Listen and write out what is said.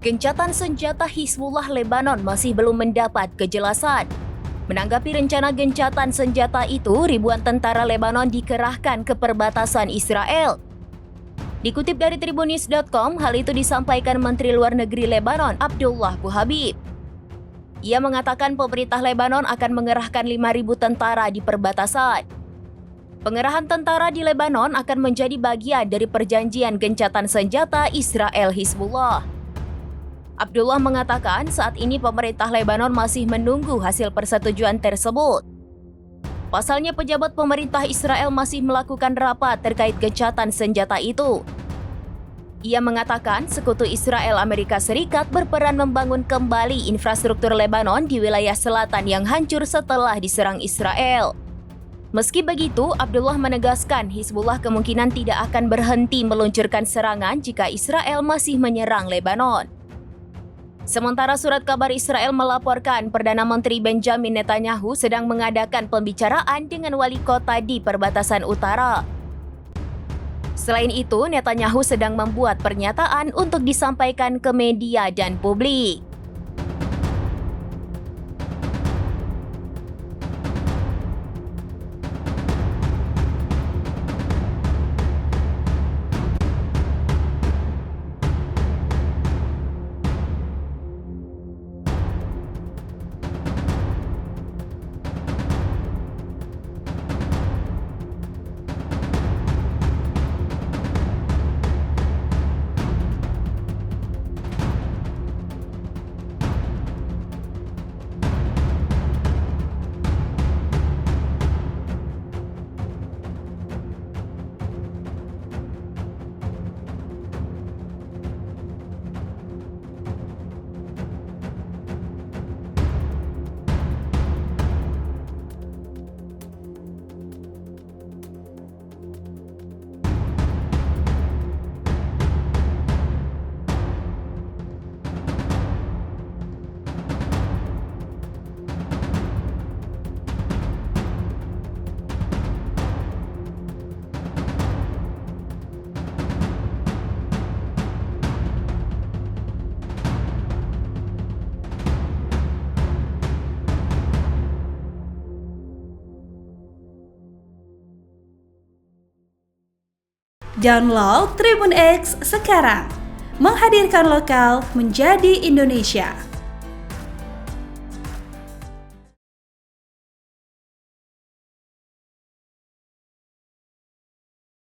Gencatan senjata Hizbullah Lebanon masih belum mendapat kejelasan. Menanggapi rencana gencatan senjata itu, ribuan tentara Lebanon dikerahkan ke perbatasan Israel. Dikutip dari Tribunnews.com, hal itu disampaikan Menteri Luar Negeri Lebanon, Abdullah Buhabib. Ia mengatakan pemerintah Lebanon akan mengerahkan 5.000 tentara di perbatasan. Pengerahan tentara di Lebanon akan menjadi bagian dari perjanjian gencatan senjata Israel-Hizbullah. Abdullah mengatakan saat ini pemerintah Lebanon masih menunggu hasil persetujuan tersebut. Pasalnya pejabat pemerintah Israel masih melakukan rapat terkait gencatan senjata itu. Ia mengatakan sekutu Israel Amerika Serikat berperan membangun kembali infrastruktur Lebanon di wilayah selatan yang hancur setelah diserang Israel. Meski begitu, Abdullah menegaskan Hizbullah kemungkinan tidak akan berhenti meluncurkan serangan jika Israel masih menyerang Lebanon. Sementara surat kabar Israel melaporkan Perdana Menteri Benjamin Netanyahu sedang mengadakan pembicaraan dengan wali kota di perbatasan utara. Selain itu, Netanyahu sedang membuat pernyataan untuk disampaikan ke media dan publik. Download Tribun X sekarang, menghadirkan lokal menjadi Indonesia.